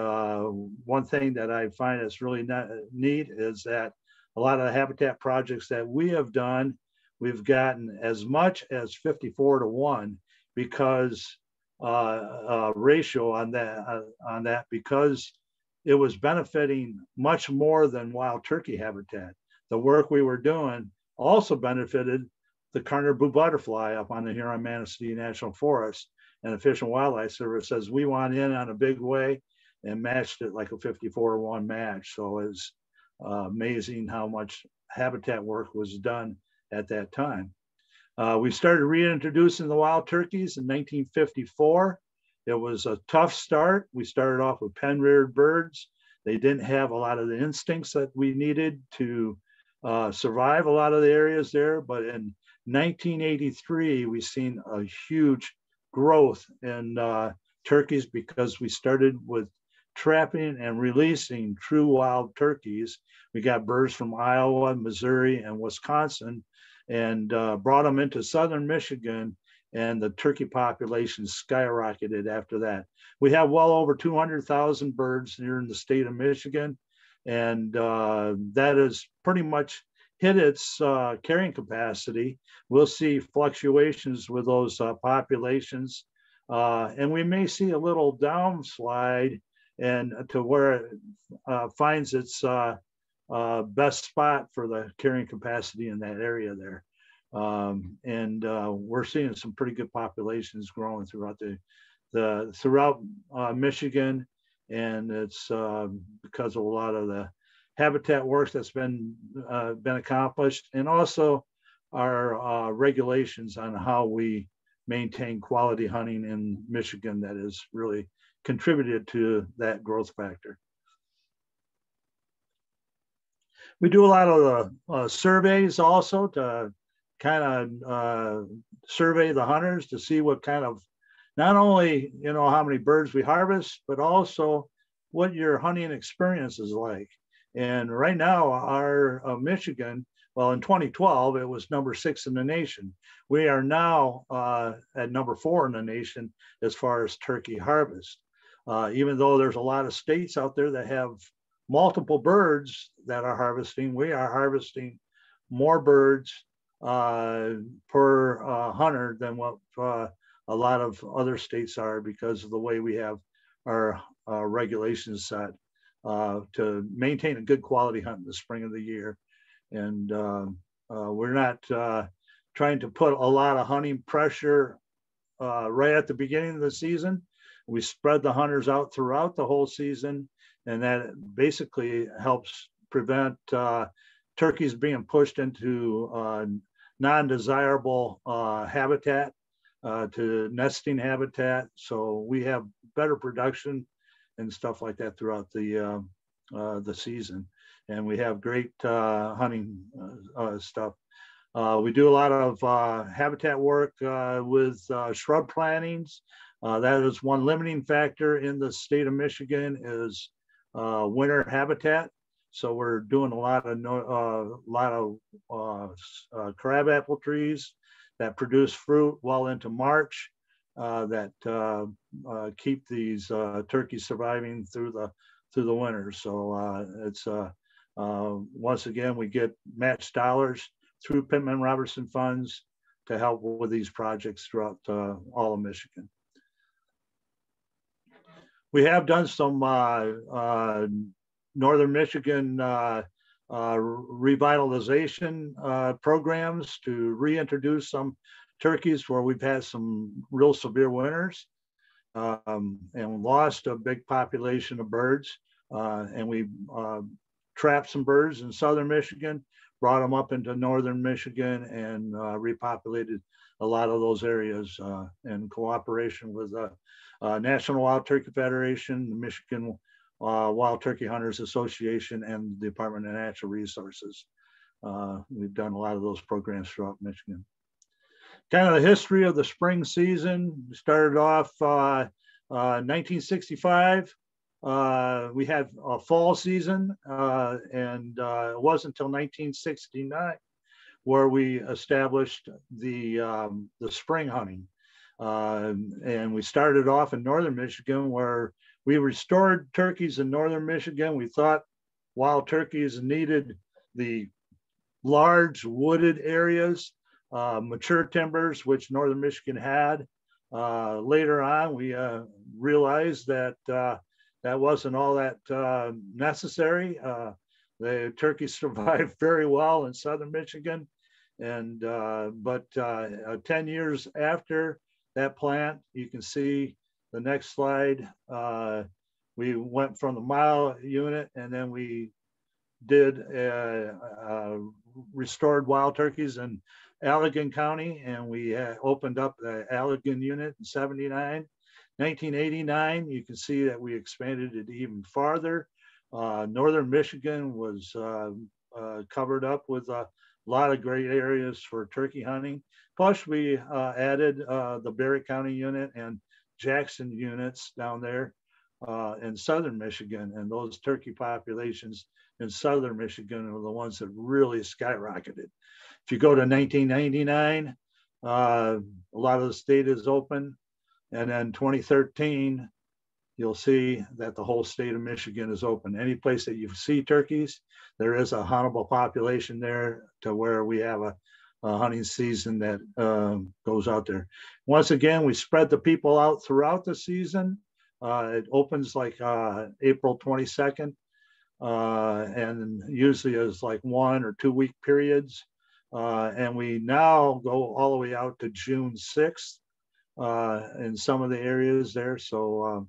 one thing that I find is really neat is that a lot of the habitat projects that we have done, we've gotten as much as 54-to-1 because ratio on that because it was benefiting much more than wild turkey habitat. The work we were doing also benefited the Carter blue butterfly up on the Huron-Manistee National Forest, and the Fish and Wildlife Service says we want in on a big way, and matched it like a 54-1 match. So it's amazing how much habitat work was done at that time. We started reintroducing the wild turkeys in 1954. It was a tough start. We started off with pen-reared birds. They didn't have a lot of the instincts that we needed to survive a lot of the areas there. But in 1983, we've seen a huge growth in turkeys because we started with trapping and releasing true wild turkeys. We got birds from Iowa, Missouri, and Wisconsin, and brought them into southern Michigan, and the turkey population skyrocketed after that. We have well over 200,000 birds here in the state of Michigan, and that has pretty much hit its carrying capacity. We'll see fluctuations with those populations, and we may see a little downslide and to where it finds its best spot for the carrying capacity in that area there. We're seeing some pretty good populations growing throughout throughout Michigan, and it's because of a lot of the habitat work that's been accomplished, and also our regulations on how we maintain quality hunting in Michigan that has really contributed to that growth factor. We do a lot of the surveys also to kind of survey the hunters to see what kind of, not only, you know, how many birds we harvest, but also what your hunting experience is like. And right now, our Michigan, well, in 2012, it was number 6 in the nation. We are now at number 4 in the nation as far as turkey harvest. Even though there's a lot of states out there that have multiple birds that are harvesting, we are harvesting more birds per hunter than what a lot of other states are, because of the way we have our regulations set to maintain a good quality hunt in the spring of the year. And we're not trying to put a lot of hunting pressure right at the beginning of the season. We spread the hunters out throughout the whole season, and that basically helps prevent turkeys being pushed into non-desirable habitat, to nesting habitat. So we have better production and stuff like that throughout the season. And we have great hunting stuff. We do a lot of habitat work with shrub plantings. That is one limiting factor in the state of Michigan is winter habitat. So we're doing a lot of crabapple trees that produce fruit well into March, that keep these turkeys surviving through the winter. So it's once again, we get matched dollars through Pittman Robertson funds to help with these projects throughout all of Michigan. We have done some Northern Michigan revitalization programs to reintroduce some turkeys where we've had some real severe winters and lost a big population of birds. And we trapped some birds in Southern Michigan, brought them up into Northern Michigan, and repopulated a lot of those areas in cooperation with the National Wild Turkey Federation, the Michigan Wild Turkey Hunters Association, and the Department of Natural Resources. We've done a lot of those programs throughout Michigan. Kind of the history of the spring season. We started off 1965. We had a fall season, and it wasn't until 1969 where we established the spring hunting. And we started off in Northern Michigan, where we restored turkeys in Northern Michigan. We thought wild turkeys needed the large wooded areas, mature timbers, which Northern Michigan had. Later on, we realized that that wasn't all that necessary. The turkeys survived very well in Southern Michigan, And but 10 years after that plant, you can see the next slide. We went from the mile unit, and then we did restored wild turkeys in Allegan County, and we opened up the Allegan unit in 79. 1989, you can see that we expanded it even farther. Northern Michigan was covered up with a lot of great areas for turkey hunting. Plus, we added the Berry County unit and Jackson units down there in southern Michigan, and those turkey populations in southern Michigan are the ones that really skyrocketed. If you go to 1999, a lot of the state is open, and then 2013, you'll see that the whole state of Michigan is open. Any place that you see turkeys, there is a huntable population there to where we have a hunting season that goes out there. Once again, we spread the people out throughout the season. It opens like April 22nd, and usually is like 1 or 2 week periods. And we now go all the way out to June 6th in some of the areas there. So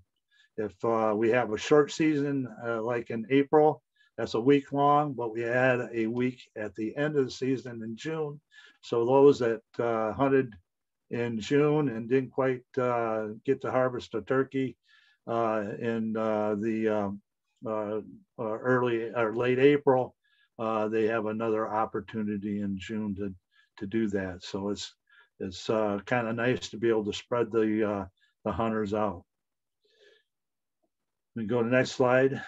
if we have a short season, like in April, that's a week long, but we add a week at the end of the season in June. So those that hunted in June and didn't quite get to harvest a turkey in the early or late April, they have another opportunity in June to do that. So it's kind of nice to be able to spread the hunters out. We go to the next slide.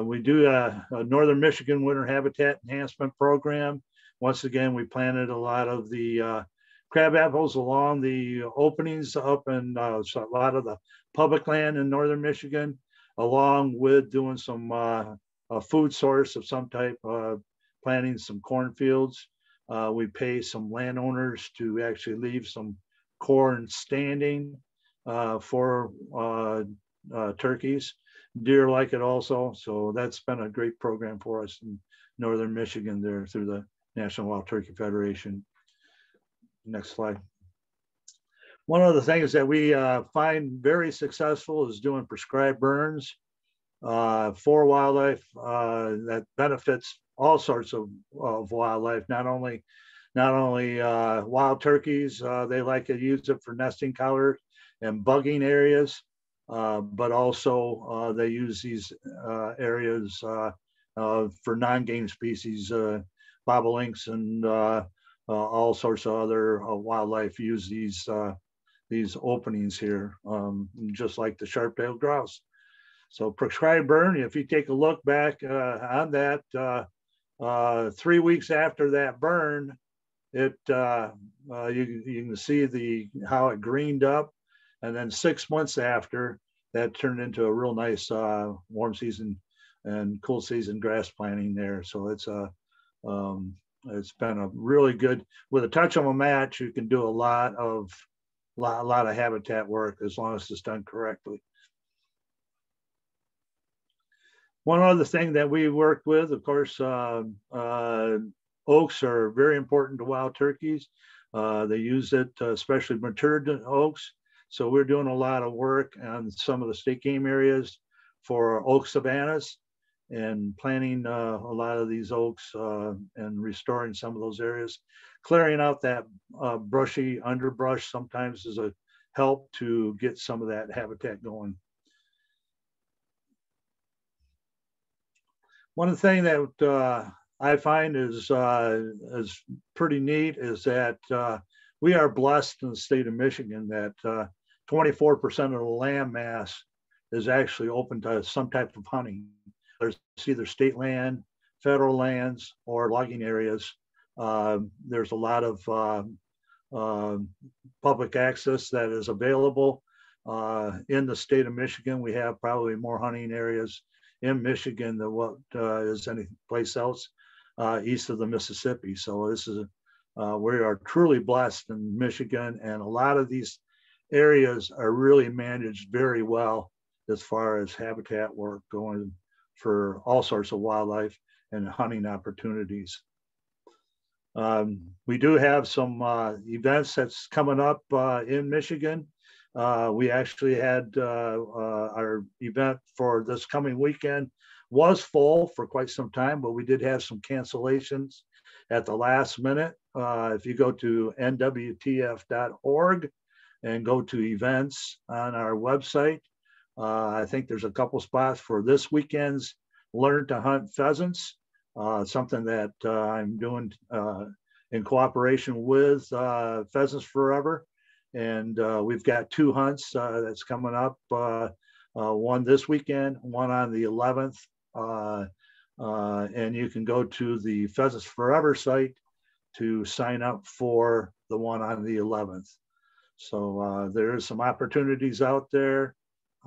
We do a Northern Michigan Winter Habitat Enhancement Program. Once again, we planted a lot of the crab apples along the openings up in so a lot of the public land in Northern Michigan, along with doing some a food source of some type, planting some cornfields. We pay some landowners to actually leave some corn standing for turkeys. Deer like it also. So that's been a great program for us in Northern Michigan there through the National Wild Turkey Federation. Next slide. One of the things that we find very successful is doing prescribed burns for wildlife that benefits all sorts of wildlife, not only wild turkeys. They like to use it for nesting collars and bugging areas, but also they use these areas for non-game species, bobolinks and all sorts of other wildlife use these openings here, just like the sharp-tailed grouse. So prescribed burn, if you take a look back on that, 3 weeks after that burn, you can see how it greened up, and then 6 months after, that turned into a real nice warm season and cool season grass planting there. So it's been a really good, with a touch of a match, you can do a lot of habitat work as long as it's done correctly. One other thing that we work with, of course, oaks are very important to wild turkeys. They use it, especially matured oaks. So we're doing a lot of work on some of the state game areas for oak savannas and planting a lot of these oaks and restoring some of those areas. Clearing out that brushy underbrush sometimes is a help to get some of that habitat going. One thing that I find is pretty neat is that we are blessed in the state of Michigan that 24% of the land mass is actually open to some type of hunting. There's either state land, federal lands, or logging areas. There's a lot of public access that is available. In the state of Michigan, we have probably more hunting areas in Michigan than what is any place else east of the Mississippi. So this is we are truly blessed in Michigan, and a lot of these areas are really managed very well as far as habitat work going for all sorts of wildlife and hunting opportunities. We do have some events that's coming up in Michigan. We actually had our event for this coming weekend was full for quite some time, but we did have some cancellations at the last minute. If you go to nwtf.org and go to events on our website, I think there's a couple spots for this weekend's Learn to Hunt Pheasants, something that I'm doing in cooperation with Pheasants Forever. And we've got 2 hunts that's coming up, one this weekend, one on the 11th. And you can go to the Pheasants Forever site to sign up for the one on the 11th. So there are some opportunities out there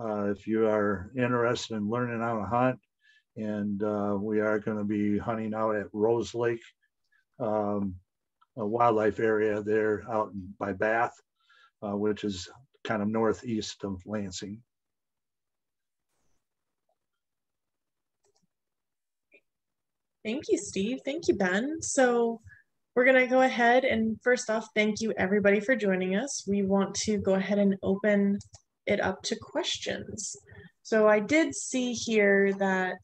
if you are interested in learning how to hunt. And we are going to be hunting out at Rose Lake, a wildlife area there out by Bath, which is kind of northeast of Lansing. Thank you, Steve. Thank you, Ben. So we're going to go ahead and first off, thank you everybody for joining us. We want to go ahead and open it up to questions. So I did see here that,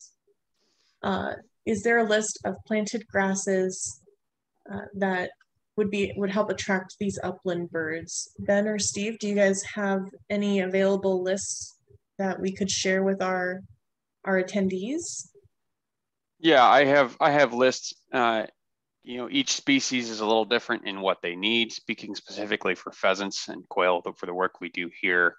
is there a list of planted grasses that would help attract these upland birds? Ben or Steve, do you guys have any available lists that we could share with our attendees? Yeah, I have lists. Each species is a little different in what they need. Speaking specifically for pheasants and quail, for the work we do here,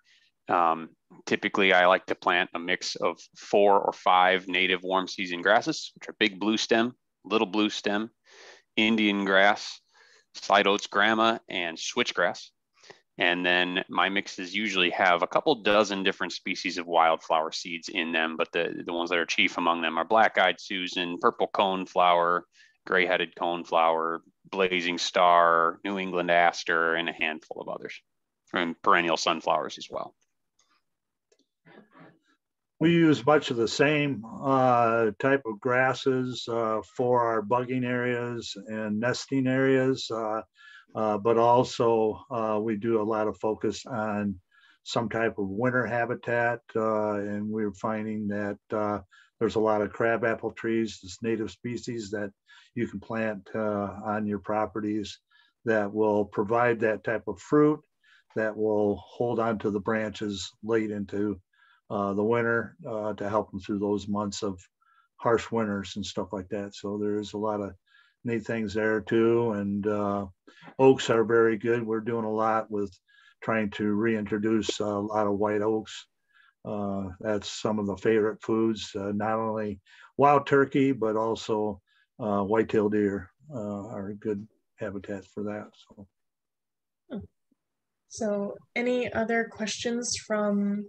typically I like to plant a mix of 4 or 5 native warm season grasses, which are big blue stem, little blue stem, Indian grass, side oats grama, and switchgrass. And then my mixes usually have a couple dozen different species of wildflower seeds in them, but the ones that are chief among them are black-eyed Susan, purple coneflower, gray-headed coneflower, blazing star, New England aster, and a handful of others, and perennial sunflowers as well. We use much of the same type of grasses for our bugging areas and nesting areas. But also we do a lot of focus on some type of winter habitat, and we're finding that there's a lot of crabapple trees, this native species that you can plant on your properties that will provide that type of fruit that will hold on to the branches late into the winter to help them through those months of harsh winters and stuff like that. So there's a lot of neat things there too. And oaks are very good. We're doing a lot with trying to reintroduce a lot of white oaks. That's some of the favorite foods, not only wild turkey, but also white-tailed deer are good habitats for that. So any other questions from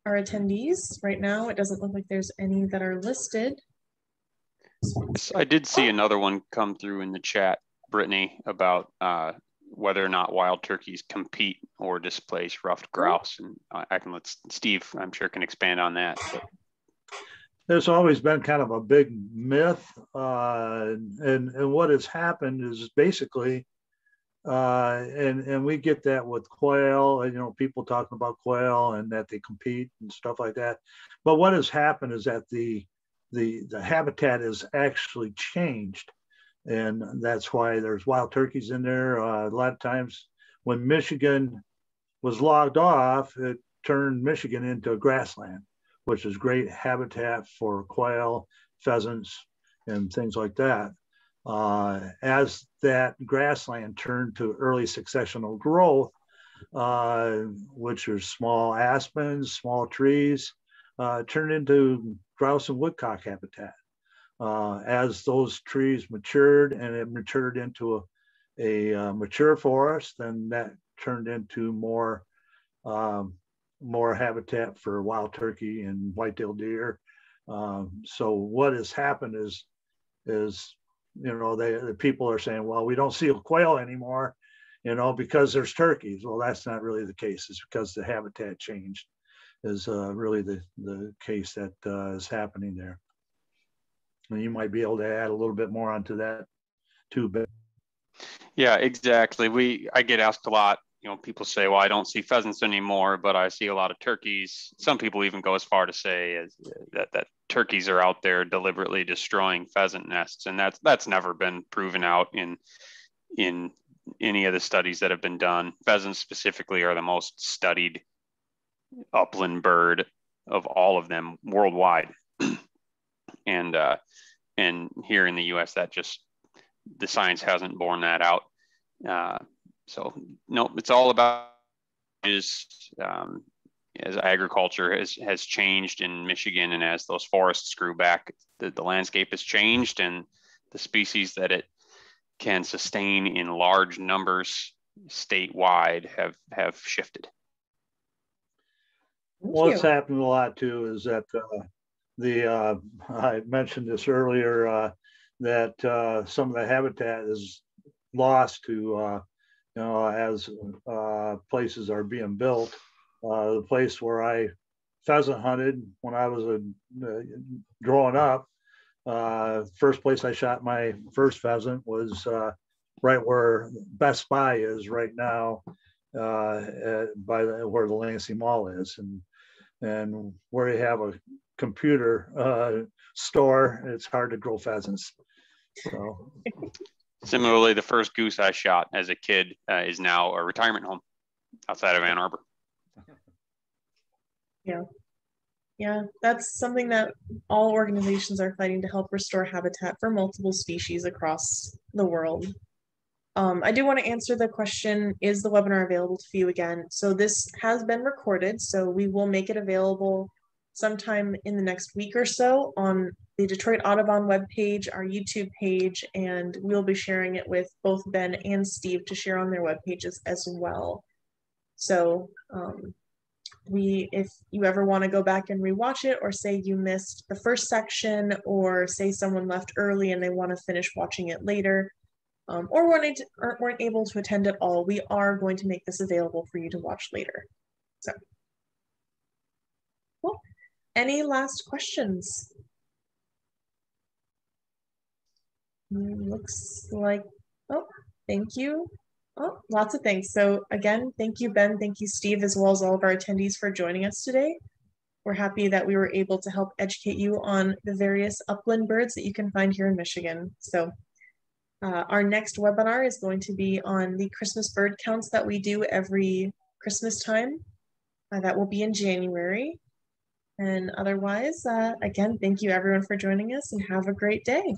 our attendees right now? It doesn't look like there's any that are listed. I did see another one come through in the chat, Brittany, about whether or not wild turkeys compete or displace ruffed grouse. And I can let Steve, I'm sure, can expand on that. But there's always been kind of a big myth. And what has happened is basically, and we get that with quail, and, people talking about quail and that they compete and stuff like that. But what has happened is that the habitat is actually changed. And that's why there's wild turkeys in there. A lot of times when Michigan was logged off, it turned Michigan into a grassland, which is great habitat for quail, pheasants, and things like that. As that grassland turned to early successional growth, which are small aspens, small trees, turned into grouse and woodcock habitat. As those trees matured and it matured into a mature forest, then that turned into more habitat for wild turkey and white-tailed deer. So what has happened is the people are saying, well, we don't see a quail anymore, because there's turkeys. Well, that's not really the case. It's because the habitat changed is really the case that is happening there. And you might be able to add a little bit more onto that too, Ben. Yeah, exactly. I get asked a lot. You know, people say, well, I don't see pheasants anymore, but I see a lot of turkeys. Some people even go as far to say that turkeys are out there deliberately destroying pheasant nests, and that's never been proven out in any of the studies that have been done. Pheasants specifically are the most studied upland bird of all of them worldwide, and here in the U.S., the science hasn't borne that out. So no, it's all about as agriculture has changed in Michigan, and as those forests grew back, the landscape has changed, and the species that it can sustain in large numbers statewide have shifted. What's happened a lot too is that I mentioned this earlier, that some of the habitat is lost to as places are being built. The place where I pheasant hunted when I was growing up, first place I shot my first pheasant was right where Best Buy is right now, where the Lansing Mall is, and where you have a computer store, it's hard to grow pheasants. So. Similarly, the first goose I shot as a kid is now a retirement home outside of Ann Arbor. Yeah, that's something that all organizations are fighting to help restore habitat for multiple species across the world. I do want to answer the question, is the webinar available to view again? So this has been recorded, so we will make it available sometime in the next week or so on the Detroit Audubon webpage, our YouTube page, and we'll be sharing it with both Ben and Steve to share on their web pages as well. So if you ever want to go back and rewatch it, or say you missed the first section, or say someone left early and they want to finish watching it later, or weren't able to attend at all, we are going to make this available for you to watch later. So, cool. Any last questions? Looks like, oh, thank you. Oh, lots of thanks. So again, thank you, Ben, thank you, Steve, as well as all of our attendees for joining us today. We're happy that we were able to help educate you on the various upland birds that you can find here in Michigan. So our next webinar is going to be on the Christmas bird counts that we do every Christmas time. That will be in January. And otherwise, again, thank you everyone for joining us, and have a great day.